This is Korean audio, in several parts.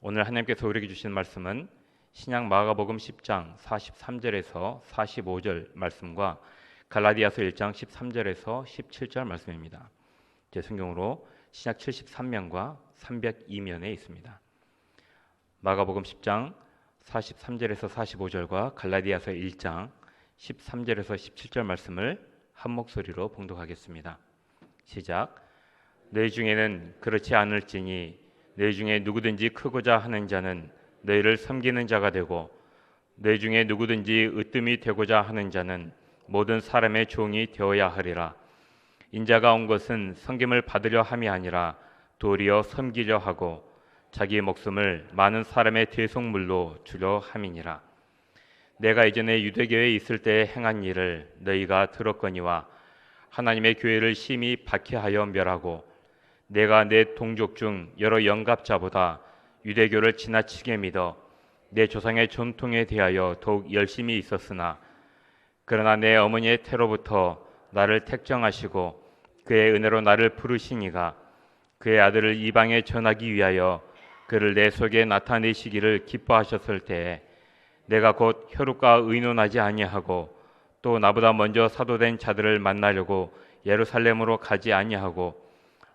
오늘 하나님께서 우리에게 주신 말씀은 신약 마가복음 10장 43절에서 45절 말씀과 갈라디아서 1장 13절에서 17절 말씀입니다. 제 성경으로 신약 73면과 302면에 있습니다. 마가복음 10장 43절에서 45절과 갈라디아서 1장 13절에서 17절 말씀을 한 목소리로 봉독하겠습니다. 시작. 너희 중에는 그렇지 않을지니 너희 중에 누구든지 크고자 하는 자는 너희를 섬기는 자가 되고 너희 중에 누구든지 으뜸이 되고자 하는 자는 모든 사람의 종이 되어야 하리라. 인자가 온 것은 섬김을 받으려 함이 아니라 도리어 섬기려 하고 자기의 목숨을 많은 사람의 대속물로 주려 함이니라. 내가 이전에 유대교에 있을 때 행한 일을 너희가 들었거니와 하나님의 교회를 심히 박해하여 멸하고 내가 내 동족 중 여러 영갑자보다 유대교를 지나치게 믿어 내 조상의 전통에 대하여 더욱 열심히 있었으나 그러나 내 어머니의 태로부터 나를 택정하시고 그의 은혜로 나를 부르시니가 그의 아들을 이방에 전하기 위하여 그를 내 속에 나타내시기를 기뻐하셨을 때에 내가 곧 혈육과 의논하지 아니하고 또 나보다 먼저 사도된 자들을 만나려고 예루살렘으로 가지 아니하고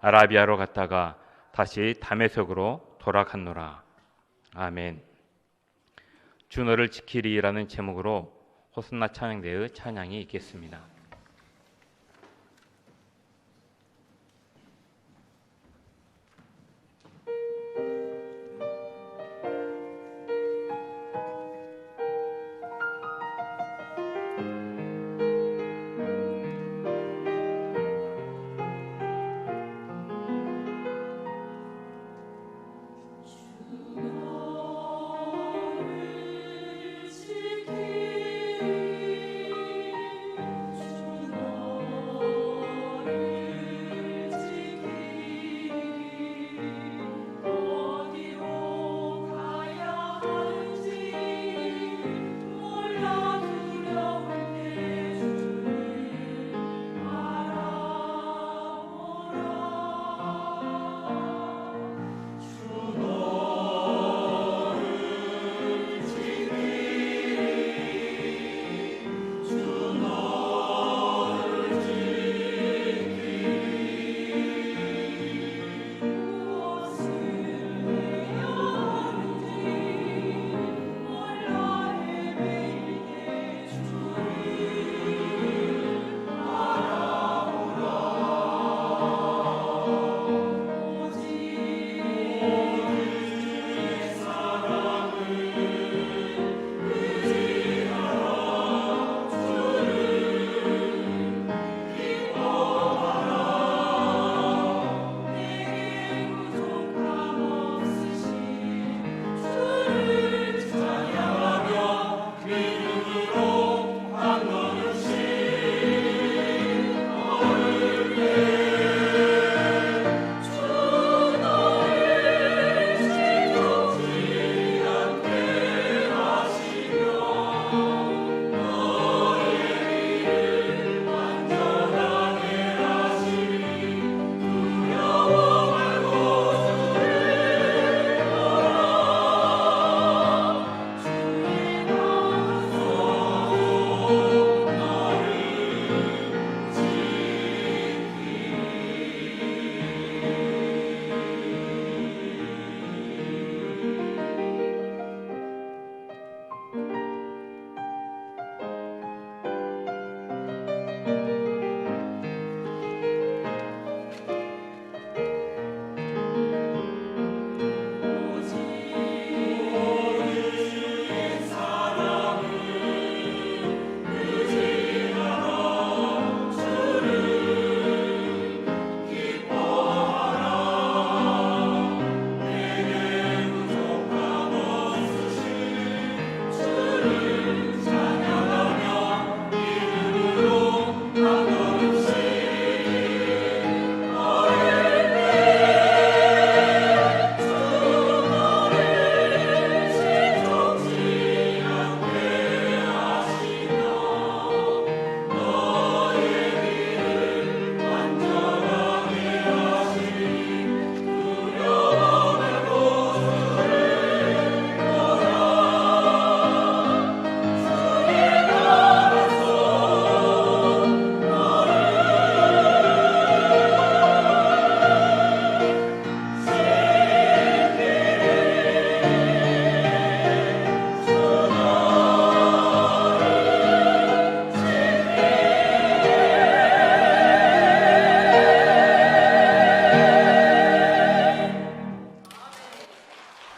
아라비아로 갔다가 다시 다메섹으로 돌아갔노라. 아멘. 주 너를 지키리라는 제목으로 호산나 찬양대의 찬양이 있겠습니다.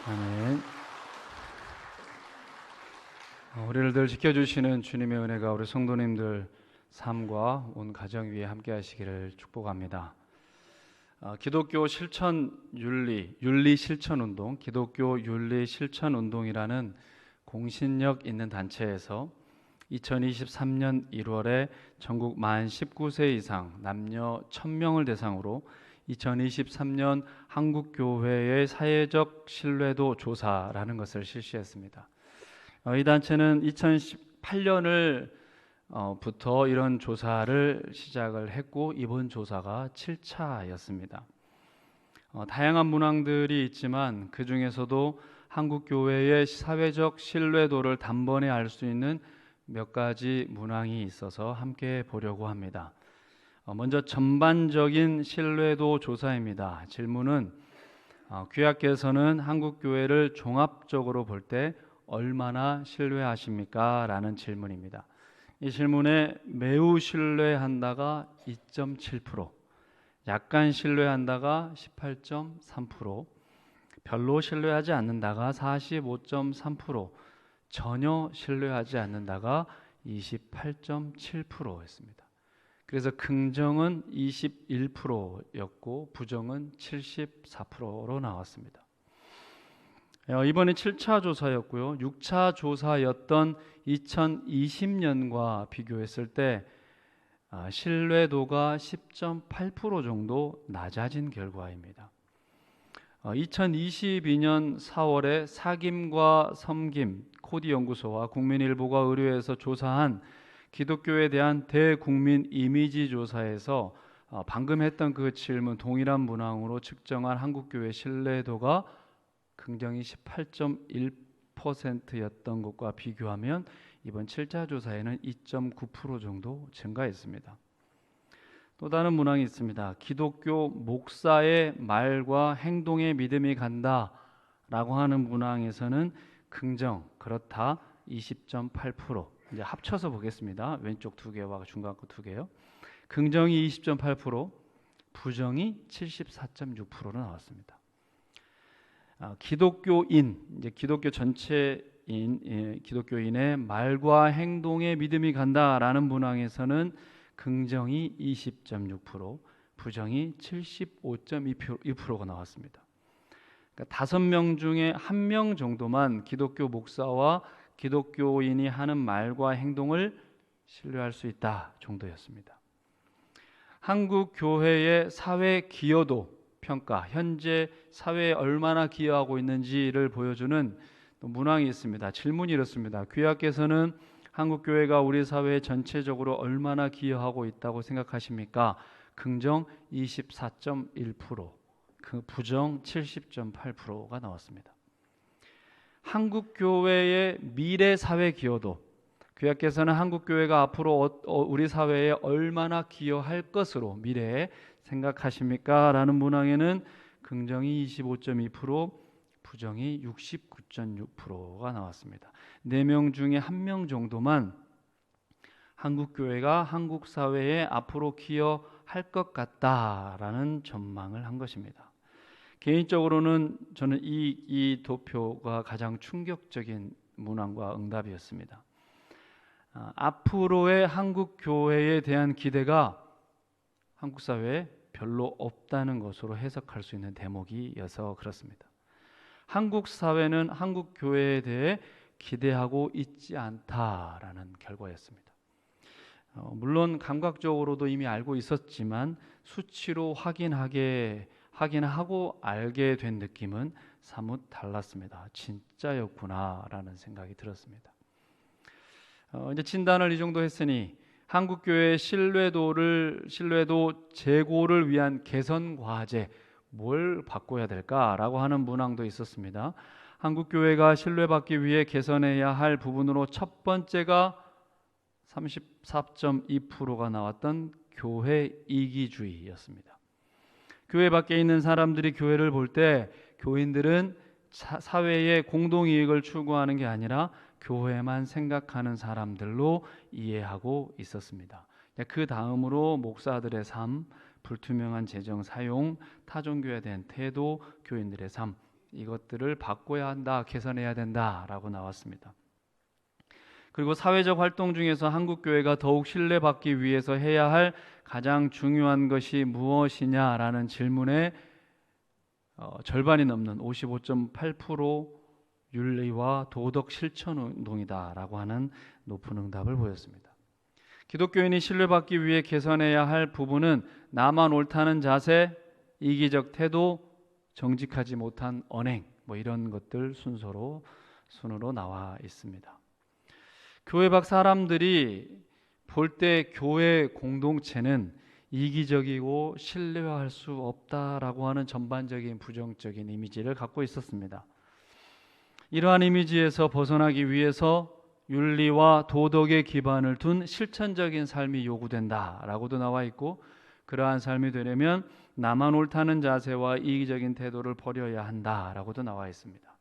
아멘. 우리를 늘 지켜주시는 주님의 은혜가 우리 성도님들 삶과 온 가정 위에 함께 하시기를 축복합니다. 기독교 실천 윤리 실천 운동, 기독교 윤리 실천 운동이라는 공신력 있는 단체에서 2023년 1월에 전국 만 19세 이상 남녀 1000명을 대상으로 2023년 한국교회의 사회적 신뢰도 조사라는 것을 실시했습니다. 이 단체는 2018년을 부터 이런 조사를 시작을 했고 이번 조사가 7차였습니다. 다양한 문항들이 있지만 그 중에서도 한국교회의 사회적 신뢰도를 단번에 알 수 있는 몇 가지 문항이 있어서 함께 보려고 합니다. 먼저 전반적인 신뢰도 조사입니다. 질문은 귀하께서는 한국교회를 종합적으로 볼 때 얼마나 신뢰하십니까? 라는 질문입니다. 이 질문에 매우 신뢰한다가 2.7%, 약간 신뢰한다가 18.3%, 별로 신뢰하지 않는다가 45.3%, 전혀 신뢰하지 않는다가 28.7%였습니다. 그래서 긍정은 21%였고 부정은 74%로 나왔습니다. 이번에 7차 조사였고요. 6차 조사였던 2020년과 비교했을 때 신뢰도가 10.8% 정도 낮아진 결과입니다. 2022년 4월에 사김과 섬김 코디연구소와 국민일보가 의뢰해서 조사한 기독교에 대한 대국민 이미지 조사에서 방금 했던 그 질문 동일한 문항으로 측정한 한국교회 신뢰도가 긍정이 18.1%였던 것과 비교하면 이번 7차 조사에는 2.9% 정도 증가했습니다. 또 다른 문항이 있습니다. 기독교 목사의 말과 행동에 믿음이 간다라고 하는 문항에서는 긍정, 그렇다 20.8%. 이제 합쳐서 보겠습니다. 왼쪽 두 개와 중간 거 두 개요. 긍정이 20.8%, 부정이 74.6%로 나왔습니다. 기독교인, 이제 기독교 전체인 기독교인의 말과 행동에 믿음이 간다라는 문항에서는 긍정이 20.6%, 부정이 75.2%가 나왔습니다. 그러니까 5명 중에 1명 정도만 기독교 목사와 기독교인이 하는 말과 행동을 신뢰할 수 있다 정도였습니다. 한국 교회의 사회 기여도 평가, 현재 사회에 얼마나 기여하고 있는지를 보여주는 문항이 있습니다. 질문이 이렇습니다. 귀하께서는 한국 교회가 우리 사회에 전체적으로 얼마나 기여하고 있다고 생각하십니까? 긍정 24.1%, 부정 70.8%가 나왔습니다. 한국 교회의 미래 사회 기여도, 귀하께서는 한국 교회가 앞으로 우리 사회에 얼마나 기여할 것으로 미래에 생각하십니까? 라는 문항에는 긍정이 25.2%, 부정이 69.6%가 나왔습니다. 4명 중에 1명 정도만 한국 교회가 한국 사회에 앞으로 기여할 것 같다라는 전망을 한 것입니다. 개인적으로는 저는 이 도표가 가장 충격적인 문항과 응답이었습니다. 앞으로의 한국 교회에 대한 기대가 한국 사회에 별로 없다는 것으로 해석할 수 있는 대목이어서 그렇습니다. 한국 사회는 한국 교회에 대해 기대하고 있지 않다라는 결과였습니다. 물론 감각적으로도 이미 알고 있었지만 수치로 확인하고 알게 된 느낌은 사뭇 달랐습니다. 진짜였구나라는 생각이 들었습니다. 이제 진단을 이 정도 했으니 한국 교회의 신뢰도 제고를 위한 개선 과제, 뭘 바꿔야 될까라고 하는 문항도 있었습니다. 한국 교회가 신뢰받기 위해 개선해야 할 부분으로 첫 번째가 34.2%가 나왔던 교회 이기주의였습니다. 교회 밖에 있는 사람들이 교회를 볼 때 교인들은 사회의 공동이익을 추구하는 게 아니라 교회만 생각하는 사람들로 이해하고 있었습니다. 그 다음으로 목사들의 삶, 불투명한 재정 사용, 타종교에 대한 태도, 교인들의 삶, 이것들을 바꿔야 한다, 개선해야 된다라고 나왔습니다. 그리고 사회적 활동 중에서 한국교회가 더욱 신뢰받기 위해서 해야 할 가장 중요한 것이 무엇이냐라는 질문에 절반이 넘는 55.8% 윤리와 도덕 실천 운동이다라고 하는 높은 응답을 보였습니다. 기독교인이 신뢰받기 위해 개선해야 할 부분은 나만 옳다는 자세, 이기적 태도, 정직하지 못한 언행, 이런 것들 순으로 나와 있습니다. 교회 밖 사람들이 볼 때 교회 공동체는 이기적이고 신뢰할 수 없다라고 하는 전반적인 부정적인 이미지를 갖고 있었습니다. 이러한 이미지에서 벗어나기 위해서 윤리와 도덕의 기반을 둔 실천적인 삶이 요구된다라고도 나와 있고, 그러한 삶이 되려면 나만 옳다는 자세와 이기적인 태도를 버려야 한다라고도 나와 있습니다.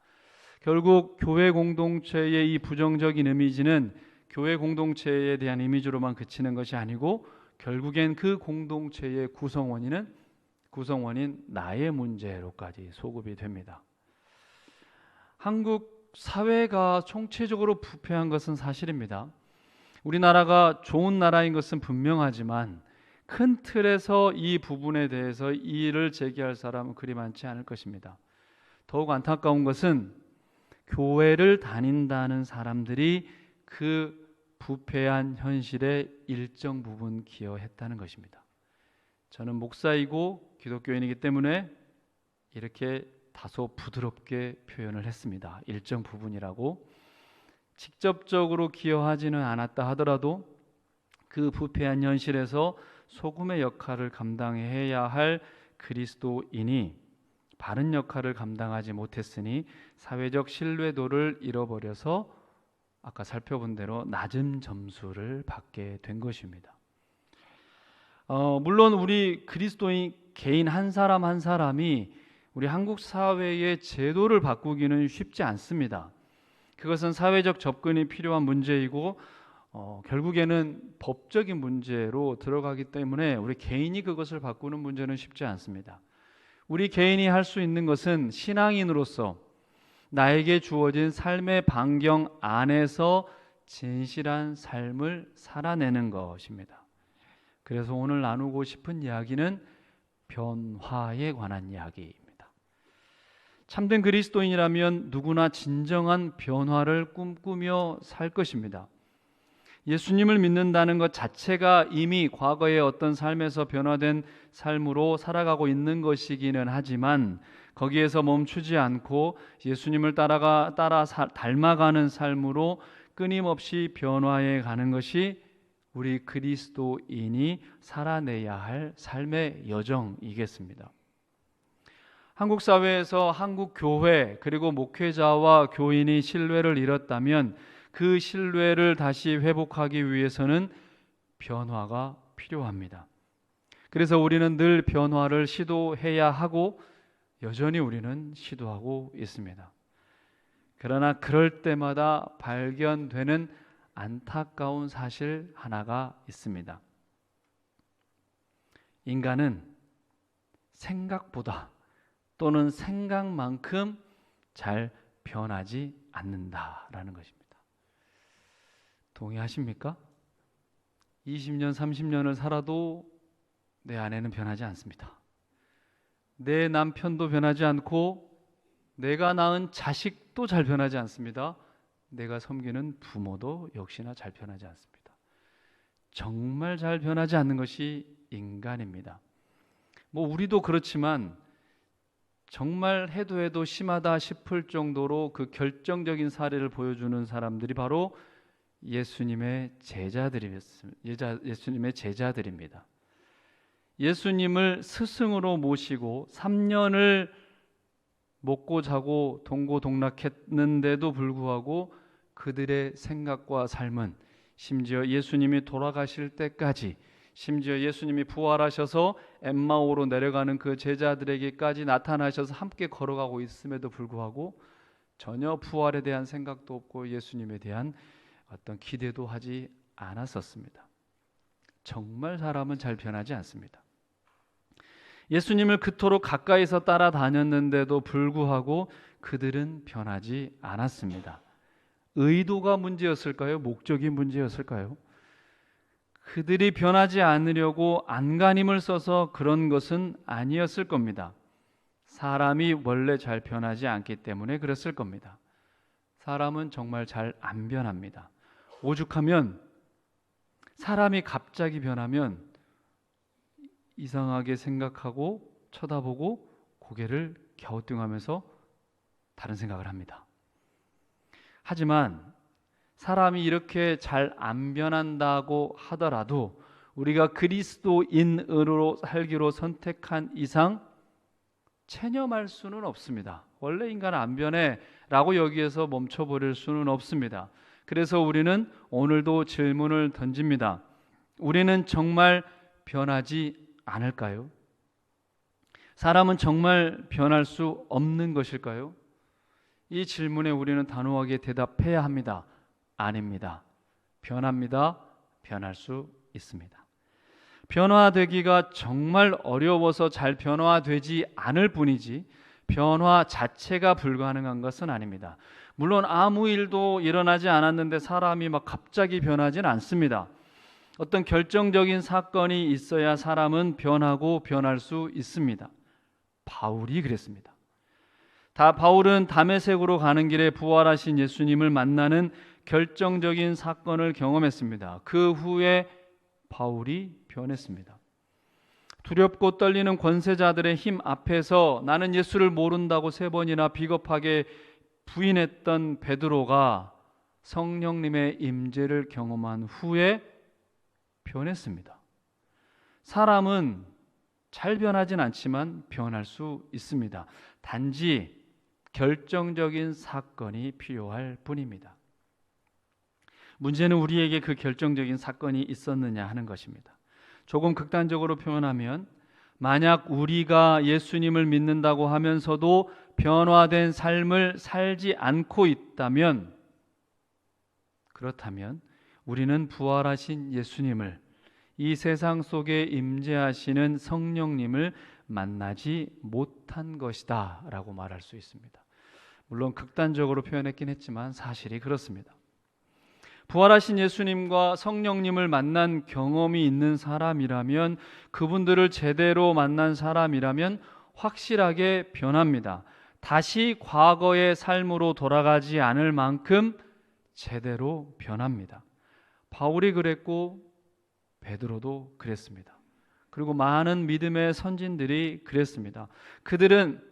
결국 교회 공동체의 이 부정적인 이미지는 교회 공동체에 대한 이미지로만 그치는 것이 아니고 결국엔 그 공동체의 구성원인 나의 문제로까지 소급이 됩니다. 한국 사회가 총체적으로 부패한 것은 사실입니다. 우리나라가 좋은 나라인 것은 분명하지만 큰 틀에서 이 부분에 대해서 이의를 제기할 사람은 그리 많지 않을 것입니다. 더욱 안타까운 것은 교회를 다닌다는 사람들이 그 부패한 현실에 일정 부분 기여했다는 것입니다. 저는 목사이고 기독교인이기 때문에 이렇게 다소 부드럽게 표현을 했습니다. 일정 부분이라고. 직접적으로 기여하지는 않았다 하더라도 그 부패한 현실에서 소금의 역할을 감당해야 할 그리스도인이 바른 역할을 감당하지 못했으니 사회적 신뢰도를 잃어버려서 아까 살펴본 대로 낮은 점수를 받게 된 것입니다. 물론 우리 그리스도인 개인 한 사람 한 사람이 우리 한국 사회의 제도를 바꾸기는 쉽지 않습니다. 그것은 사회적 접근이 필요한 문제이고 결국에는 법적인 문제로 들어가기 때문에 우리 개인이 그것을 바꾸는 문제는 쉽지 않습니다. 우리 개인이 할 수 있는 것은 신앙인으로서 나에게 주어진 삶의 반경 안에서 진실한 삶을 살아내는 것입니다. 그래서 오늘 나누고 싶은 이야기는 변화에 관한 이야기입니다. 참된 그리스도인이라면 누구나 진정한 변화를 꿈꾸며 살 것입니다. 예수님을 믿는다는 것 자체가 이미 과거의 어떤 삶에서 변화된 삶으로 살아가고 있는 것이기는 하지만 거기에서 멈추지 않고 예수님을 닮아가는 삶으로 끊임없이 변화해 가는 것이 우리 그리스도인이 살아내야 할 삶의 여정이겠습니다. 한국 사회에서 한국 교회 그리고 목회자와 교인이 신뢰를 잃었다면 그 신뢰를 다시 회복하기 위해서는 변화가 필요합니다. 그래서 우리는 늘 변화를 시도해야 하고 여전히 우리는 시도하고 있습니다. 그러나 그럴 때마다 발견되는 안타까운 사실 하나가 있습니다. 인간은 생각보다 또는 생각만큼 잘 변하지 않는다라는 것입니다. 동의하십니까? 20년, 30년을 살아도 내 아내는 변하지 않습니다. 내 남편도 변하지 않고 내가 낳은 자식도 잘 변하지 않습니다. 내가 섬기는 부모도 역시나 잘 변하지 않습니다. 정말 잘 변하지 않는 것이 인간입니다. 우리도 그렇지만 정말 해도 심하다 싶을 정도로 그 결정적인 사례를 보여주는 사람들이 바로 예수님의 제자들입니다. 예수님을 스승으로 모시고 3년을 먹고 자고 동고동락했는데도 불구하고 그들의 생각과 삶은 심지어 예수님이 돌아가실 때까지, 심지어 예수님이 부활하셔서 엠마오로 내려가는 그 제자들에게까지 나타나셔서 함께 걸어가고 있음에도 불구하고 전혀 부활에 대한 생각도 없고 예수님에 대한 어떤 기대도 하지 않았었습니다. 정말 사람은 잘 변하지 않습니다. 예수님을 그토록 가까이서 따라다녔는데도 불구하고 그들은 변하지 않았습니다. 의도가 문제였을까요? 목적이 문제였을까요? 그들이 변하지 않으려고 안간힘을 써서 그런 것은 아니었을 겁니다. 사람이 원래 잘 변하지 않기 때문에 그랬을 겁니다. 사람은 정말 잘 안 변합니다. 오죽하면 사람이 갑자기 변하면 이상하게 생각하고 쳐다보고 고개를 갸우뚱하면서 다른 생각을 합니다. 하지만 사람이 이렇게 잘 안 변한다고 하더라도 우리가 그리스도인으로 살기로 선택한 이상 체념할 수는 없습니다. 원래 인간은 안 변해 라고 여기에서 멈춰버릴 수는 없습니다. 그래서 우리는 오늘도 질문을 던집니다. 우리는 정말 변하지 않을까요? 사람은 정말 변할 수 없는 것일까요? 이 질문에 우리는 단호하게 대답해야 합니다. 아닙니다. 변합니다. 변할 수 있습니다. 변화되기가 정말 어려워서 잘 변화되지 않을 뿐이지 변화 자체가 불가능한 것은 아닙니다. 물론 아무 일도 일어나지 않았는데 사람이 막 갑자기 변하지는 않습니다. 어떤 결정적인 사건이 있어야 사람은 변하고 변할 수 있습니다. 바울이 그랬습니다. 바울은 다메섹으로 가는 길에 부활하신 예수님을 만나는 결정적인 사건을 경험했습니다. 그 후에 바울이 변했습니다. 두렵고 떨리는 권세자들의 힘 앞에서 나는 예수를 모른다고 3번이나 비겁하게 부인했던 베드로가 성령님의 임재를 경험한 후에 변했습니다. 사람은 잘 변하진 않지만 변할 수 있습니다. 단지 결정적인 사건이 필요할 뿐입니다. 문제는 우리에게 그 결정적인 사건이 있었느냐 하는 것입니다. 조금 극단적으로 표현하면 만약 우리가 예수님을 믿는다고 하면서도 변화된 삶을 살지 않고 있다면, 그렇다면 우리는 부활하신 예수님을, 이 세상 속에 임재하시는 성령님을 만나지 못한 것이다 라고 말할 수 있습니다. 물론 극단적으로 표현했긴 했지만 사실이 그렇습니다. 부활하신 예수님과 성령님을 만난 경험이 있는 사람이라면, 그분들을 제대로 만난 사람이라면 확실하게 변합니다. 다시 과거의 삶으로 돌아가지 않을 만큼 제대로 변합니다. 바울이 그랬고 베드로도 그랬습니다. 그리고 많은 믿음의 선진들이 그랬습니다. 그들은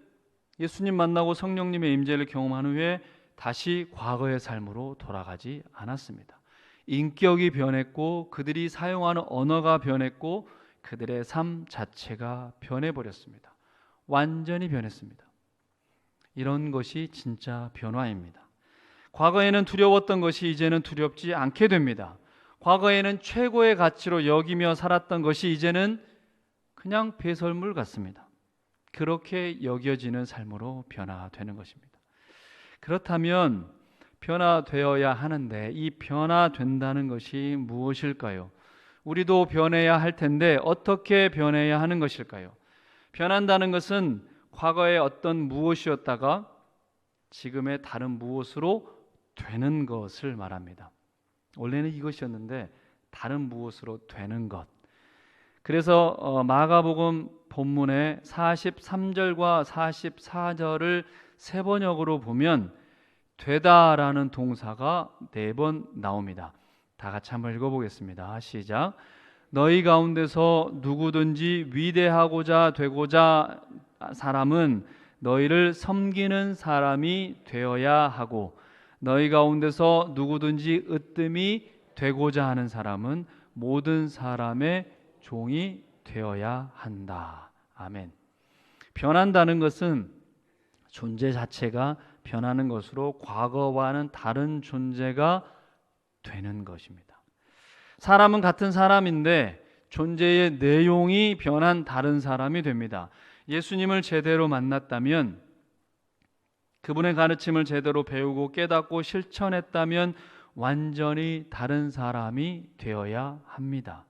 예수님 만나고 성령님의 임재를 경험한 후에 다시 과거의 삶으로 돌아가지 않았습니다. 인격이 변했고 그들이 사용하는 언어가 변했고 그들의 삶 자체가 변해버렸습니다. 완전히 변했습니다. 이런 것이 진짜 변화입니다. 과거에는 두려웠던 것이 이제는 두렵지 않게 됩니다. 과거에는 최고의 가치로 여기며 살았던 것이 이제는 그냥 배설물 같습니다. 그렇게 여겨지는 삶으로 변화되는 것입니다. 그렇다면 변화되어야 하는데 이 변화된다는 것이 무엇일까요? 우리도 변해야 할 텐데 어떻게 변해야 하는 것일까요? 변한다는 것은 과거의 어떤 무엇이었다가 지금의 다른 무엇으로 되는 것을 말합니다. 원래는 이것이었는데 다른 무엇으로 되는 것. 그래서 마가복음 본문의 43절과 44절을 세번역으로 보면 되다라는 동사가 4번 나옵니다. 다 같이 한번 읽어보겠습니다. 시작. 너희 가운데서 누구든지 위대하고자 되고자 사람은 너희를 섬기는 사람이 되어야 하고, 너희 가운데서 누구든지 으뜸이 되고자 하는 사람은 모든 사람의 종이 되어야 한다. 아멘. 변한다는 것은 존재 자체가 변하는 것으로 과거와는 다른 존재가 되는 것입니다. 사람은 같은 사람인데 존재의 내용이 변한 다른 사람이 됩니다. 예수님을 제대로 만났다면, 그분의 가르침을 제대로 배우고 깨닫고 실천했다면 완전히 다른 사람이 되어야 합니다.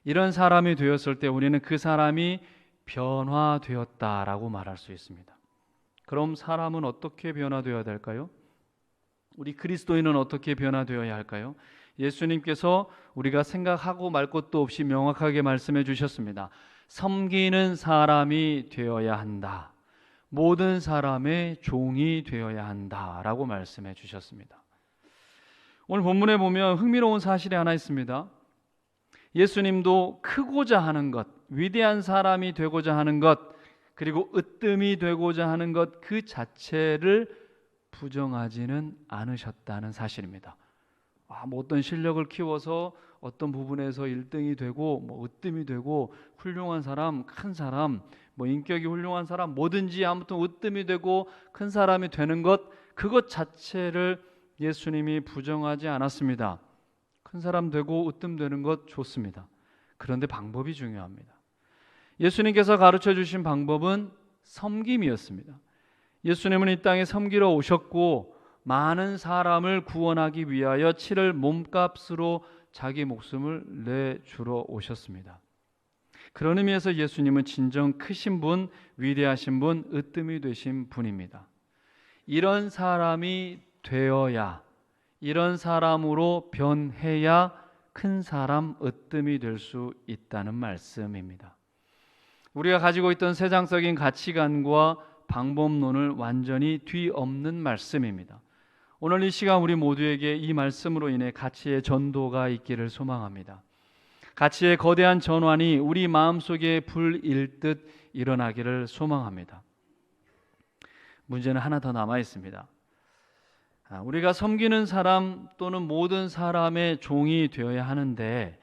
이런 사람이 되었을 때 우리는 그 사람이 변화되었다라고 말할 수 있습니다. 그럼 사람은 어떻게 변화되어야 될까요? 우리 그리스도인은 어떻게 변화되어야 할까요? 예수님께서 우리가 생각하고 말 것도 없이 명확하게 말씀해 주셨습니다. 섬기는 사람이 되어야 한다. 모든 사람의 종이 되어야 한다라고 말씀해 주셨습니다. 오늘 본문에 보면 흥미로운 사실이 하나 있습니다. 예수님도 크고자 하는 것, 위대한 사람이 되고자 하는 것, 그리고 으뜸이 되고자 하는 것 그 자체를 부정하지는 않으셨다는 사실입니다. 뭐 어떤 실력을 키워서 어떤 부분에서 1등이 되고 뭐 으뜸이 되고 훌륭한 사람, 큰 사람, 뭐 인격이 훌륭한 사람, 뭐든지 아무튼 으뜸이 되고 큰 사람이 되는 것, 그것 자체를 예수님이 부정하지 않았습니다. 큰 사람 되고 으뜸 되는 것 좋습니다. 그런데 방법이 중요합니다. 예수님께서 가르쳐 주신 방법은 섬김이었습니다. 예수님은 이 땅에 섬기러 오셨고 많은 사람을 구원하기 위하여 치를 몸값으로 자기 목숨을 내주러 오셨습니다. 그런 의미에서 예수님은 진정 크신 분, 위대하신 분, 으뜸이 되신 분입니다. 이런 사람이 되어야, 이런 사람으로 변해야 큰 사람, 으뜸이 될 수 있다는 말씀입니다. 우리가 가지고 있던 세상적인 가치관과 방법론을 완전히 뒤엎는 말씀입니다. 오늘 이 시간 우리 모두에게 이 말씀으로 인해 가치의 전도가 있기를 소망합니다. 가치의 거대한 전환이 우리 마음속에 불일 듯 일어나기를 소망합니다. 문제는 하나 더 남아 있습니다. 우리가 섬기는 사람 또는 모든 사람의 종이 되어야 하는데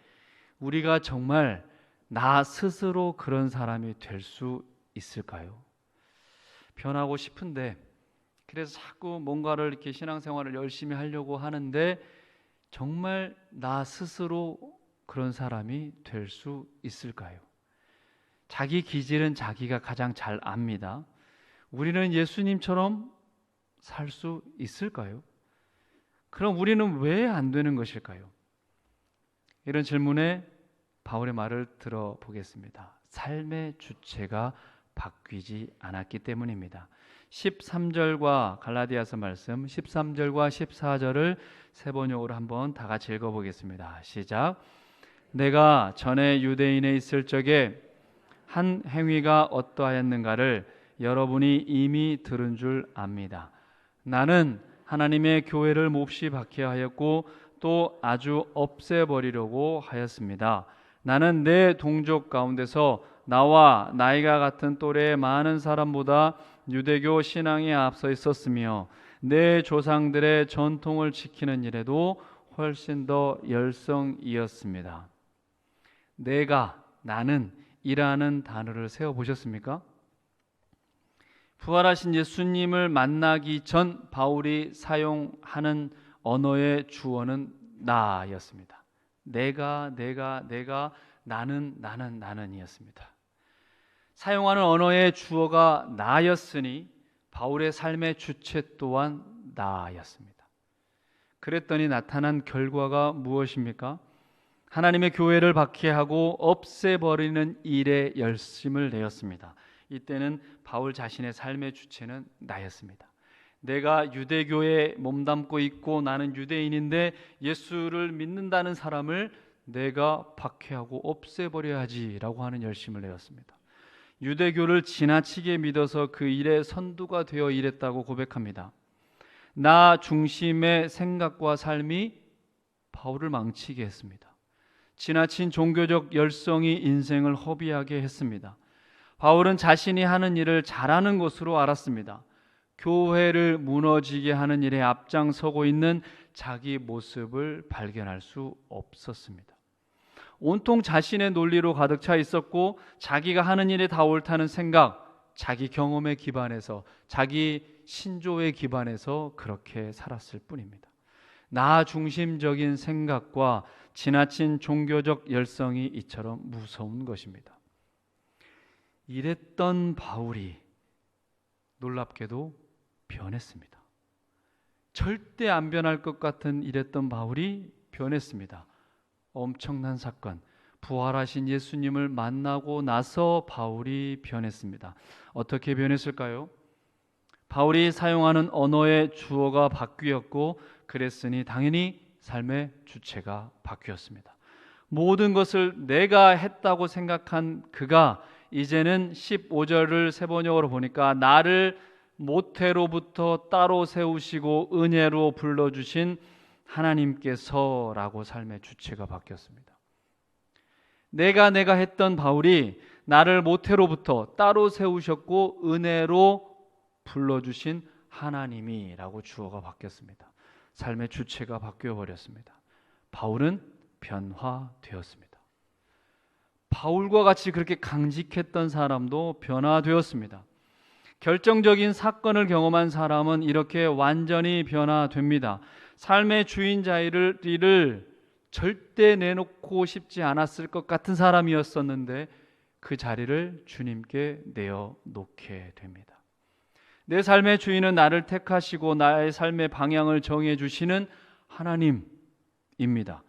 우리가 정말 나 스스로 그런 사람이 될 수 있을까요? 변하고 싶은데 그래서 자꾸 뭔가를 이렇게 신앙생활을 열심히 하려고 하는데 정말 나 스스로 그런 사람이 될 수 있을까요? 자기 기질은 자기가 가장 잘 압니다. 우리는 예수님처럼 살 수 있을까요? 그럼 우리는 왜 안 되는 것일까요? 이런 질문에 바울의 말을 들어보겠습니다. 삶의 주체가 바뀌지 않았기 때문입니다. 13절과 갈라디아서 말씀 13절과 14절을 세 번역으로 한번 다 같이 읽어보겠습니다. 시작. 내가 전에 유대인에 있을 적에 한 행위가 어떠하였는가를 여러분이 이미 들은 줄 압니다. 나는 하나님의 교회를 몹시 박해하였고 또 아주 없애버리려고 하였습니다. 나는 내 동족 가운데서 나와 나이가 같은 또래의 많은 사람보다 유대교 신앙에 앞서 있었으며 내 조상들의 전통을 지키는 일에도 훨씬 더 열성이었습니다. 나는 이라는 단어를 세워보셨습니까? 부활하신 예수님을 만나기 전 바울이 사용하는 언어의 주어는 나였습니다. 내가, 나는이었습니다. 사용하는 언어의 주어가 나였으니 바울의 삶의 주체 또한 나였습니다. 그랬더니 나타난 결과가 무엇입니까? 하나님의 교회를 박해하고 없애버리는 일에 열심을 내었습니다. 이때는 바울 자신의 삶의 주체는 나였습니다. 내가 유대교에 몸담고 있고 나는 유대인인데 예수를 믿는다는 사람을 내가 박해하고 없애버려야지라고 하는 열심을 내었습니다. 유대교를 지나치게 믿어서 그 일에 선두가 되어 일했다고 고백합니다. 나 중심의 생각과 삶이 바울을 망치게 했습니다. 지나친 종교적 열성이 인생을 허비하게 했습니다. 바울은 자신이 하는 일을 잘하는 것으로 알았습니다. 교회를 무너지게 하는 일에 앞장서고 있는 자기 모습을 발견할 수 없었습니다. 온통 자신의 논리로 가득 차 있었고 자기가 하는 일이 다 옳다는 생각, 자기 경험에 기반해서 자기 신조에 기반해서 그렇게 살았을 뿐입니다. 나 중심적인 생각과 지나친 종교적 열성이 이처럼 무서운 것입니다. 이랬던 바울이 놀랍게도 변했습니다. 절대 안 변할 것 같은 이랬던 바울이 변했습니다. 엄청난 사건, 부활하신 예수님을 만나고 나서 바울이 변했습니다. 어떻게 변했을까요? 바울이 사용하는 언어의 주어가 바뀌었고, 그랬으니 당연히 삶의 주체가 바뀌었습니다. 모든 것을 내가 했다고 생각한 그가 이제는 15절을 세번역으로 보니까 나를 모태로부터 따로 세우시고 은혜로 불러주신 하나님께서라고 삶의 주체가 바뀌었습니다. 내가 했던 바울이 나를 모태로부터 따로 세우셨고 은혜로 불러주신 하나님이라고 주어가 바뀌었습니다. 삶의 주체가 바뀌어버렸습니다. 바울은 변화되었습니다. 바울과 같이 그렇게 강직했던 사람도 변화되었습니다. 결정적인 사건을 경험한 사람은 이렇게 완전히 변화됩니다. 삶의 주인 자리를 절대 내놓고 싶지 않았을 것 같은 사람이었었는데 그 자리를 주님께 내어놓게 됩니다. 내 삶의 주인은 나를 택하시고 나의 삶의 방향을 정해 주시는 하나님입니다.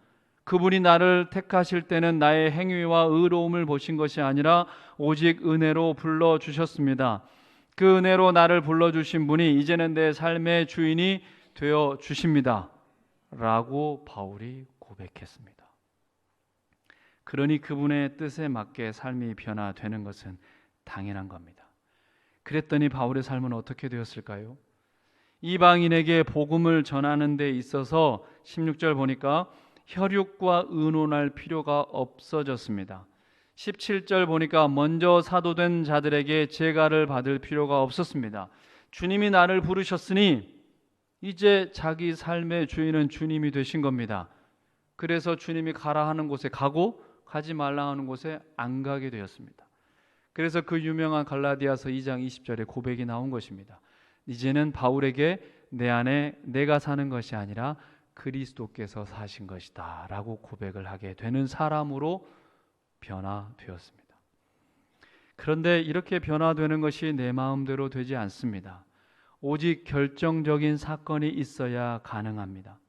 그분이 나를 택하실 때는 나의 행위와 의로움을 보신 것이 아니라 오직 은혜로 불러주셨습니다. 그 은혜로 나를 불러주신 분이 이제는 내 삶의 주인이 되어 주십니다 라고 바울이 고백했습니다. 그러니 그분의 뜻에 맞게 삶이 변화되는 것은 당연한 겁니다. 그랬더니 바울의 삶은 어떻게 되었을까요? 이방인에게 복음을 전하는 데 있어서 16절 보니까 혈육과 의논할 필요가 없어졌습니다. 17절 보니까 먼저 사도된 자들에게 제가를 받을 필요가 없었습니다. 주님이 나를 부르셨으니 이제 자기 삶의 주인은 주님이 되신 겁니다. 그래서 주님이 가라 하는 곳에 가고 가지 말라 하는 곳에 안 가게 되었습니다. 그래서 그 유명한 갈라디아서 2장 20절에 고백이 나온 것입니다. 이제는 바울에게 내 안에 내가 사는 것이 아니라 그리스도께서 사신 것이다 라고 고백을 하게 되는 사람으로 변화되었습니다. 그런데 이렇게 변화되는 것이 내 마음대로 되지 않습니다. 오직 결정적인 사건이 있어야 가능합니다.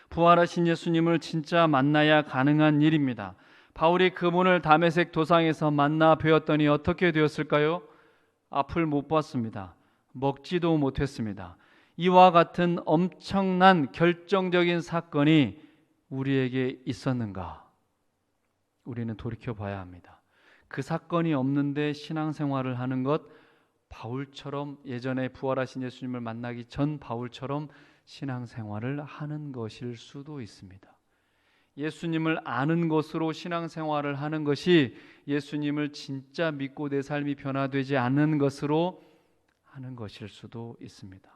부활하신 예수님을 진짜 만나야 가능한 일입니다. 바울이 그분을 다메섹 도상에서 만나 뵈었더니 어떻게 되었을까요? 앞을 못 봤습니다. 먹지도 못했습니다. 이와 같은 엄청난 결정적인 사건이 우리에게 있었는가? 우리는 돌이켜 봐야 합니다. 그 사건이 없는데 신앙생활을 하는 것, 바울처럼 예전에 부활하신 예수님을 만나기 전 바울처럼 신앙생활을 하는 것일 수도 있습니다. 예수님을 아는 것으로 신앙생활을 하는 것이 예수님을 진짜 믿고 내 삶이 변화되지 않는 것으로 하는 것일 수도 있습니다.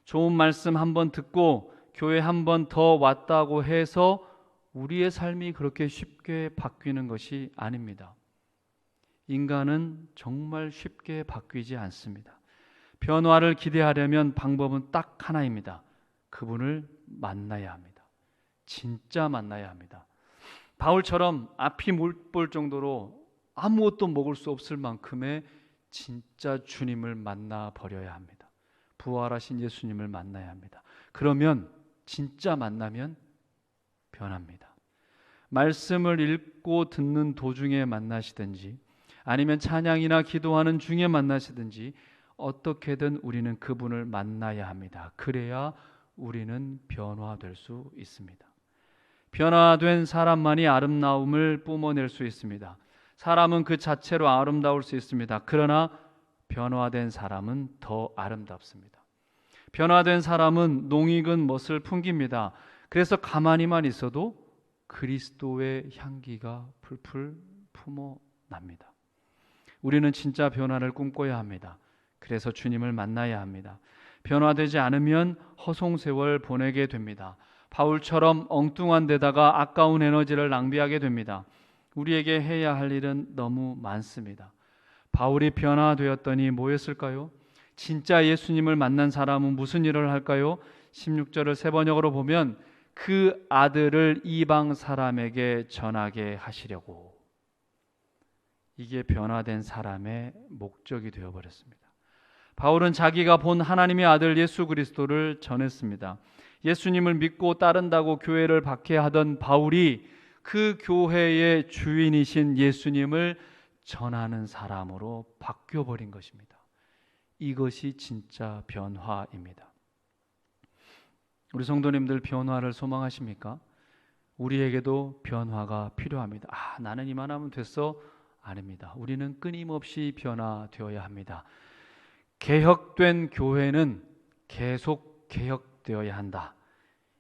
좋은 말씀 한번 듣고 교회 한 번 더 왔다고 해서 우리의 삶이 그렇게 쉽게 바뀌는 것이 아닙니다. 인간은 정말 쉽게 바뀌지 않습니다. 변화를 기대하려면 방법은 딱 하나입니다. 그분을 만나야 합니다. 진짜 만나야 합니다. 바울처럼 앞이 못 볼 정도로 아무것도 먹을 수 없을 만큼의 진짜 주님을 만나 버려야 합니다. 부활하신 예수님을 만나야 합니다. 그러면 진짜 만나면 변합니다. 말씀을 읽고 듣는 도중에 만나시든지 아니면 찬양이나 기도하는 중에 만나시든지 어떻게든 우리는 그분을 만나야 합니다. 그래야 우리는 변화될 수 있습니다. 변화된 사람만이 아름다움을 뿜어낼 수 있습니다. 사람은 그 자체로 아름다울 수 있습니다. 그러나 변화된 사람은 더 아름답습니다. 변화된 사람은 농익은 멋을 풍깁니다. 그래서 가만히만 있어도 그리스도의 향기가 풀풀 품어납니다. 우리는 진짜 변화를 꿈꿔야 합니다. 그래서 주님을 만나야 합니다. 변화되지 않으면 허송세월 보내게 됩니다. 바울처럼 엉뚱한 데다가 아까운 에너지를 낭비하게 됩니다. 우리에게 해야 할 일은 너무 많습니다. 바울이 변화되었더니 뭐였을까요? 진짜 예수님을 만난 사람은 무슨 일을 할까요? 16절을 세번역으로 보면 그 아들을 이방 사람에게 전하게 하시려고. 이게 변화된 사람의 목적이 되어버렸습니다. 바울은 자기가 본 하나님의 아들 예수 그리스도를 전했습니다. 예수님을 믿고 따른다고 교회를 박해하던 바울이 그 교회의 주인이신 예수님을 전하는 사람으로 바뀌어버린 것입니다. 이것이 진짜 변화입니다. 우리 성도님들 변화를 소망하십니까? 우리에게도 변화가 필요합니다. 나는 이만하면 됐어? 아닙니다. 우리는 끊임없이 변화되어야 합니다. 개혁된 교회는 계속 개혁되어야 한다.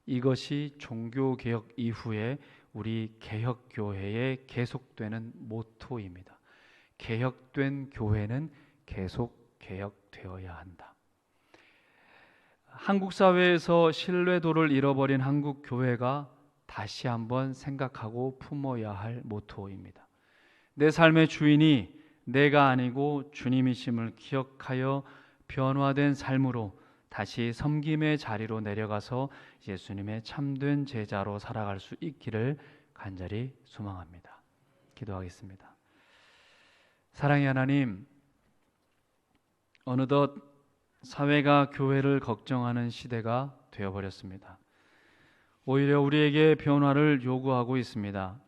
이것이 종교개혁 이후에 우리 개혁교회의 계속되는 모토입니다. 개혁된 교회는 계속 개혁되어야 한다. 한국 사회에서 신뢰도를 잃어버린 한국 교회가 다시 한번 생각하고 품어야 할 모토입니다. 내 삶의 주인이 내가 아니고 주님이심을 기억하여 변화된 삶으로 다시 섬김의 자리로 내려가서 예수님의 참된 제자로 살아갈 수 있기를 간절히 소망합니다. 기도하겠습니다. 사랑의 하나님, 어느덧 사회가 교회를 걱정하는 시대가 되어버렸습니다. 오히려 우리에게 변화를 요구하고 있습니다.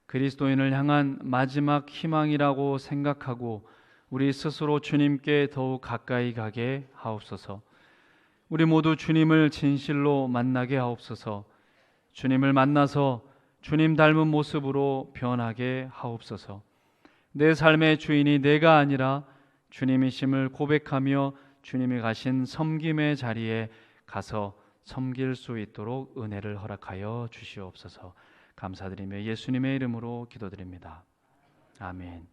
그리스도인을 향한 마지막 희망이라고 생각하고 우리 스스로 주님께 더욱 가까이 가게 하옵소서. 우리 모두 주님을 진실로 만나게 하옵소서. 주님을 만나서 주님 닮은 모습으로 변하게 하옵소서. 내 삶의 주인이 내가 아니라 주님이심을 고백하며 주님이 가신 섬김의 자리에 가서 섬길 수 있도록 은혜를 허락하여 주시옵소서. 감사드리며 예수님의 이름으로 기도드립니다. 아멘.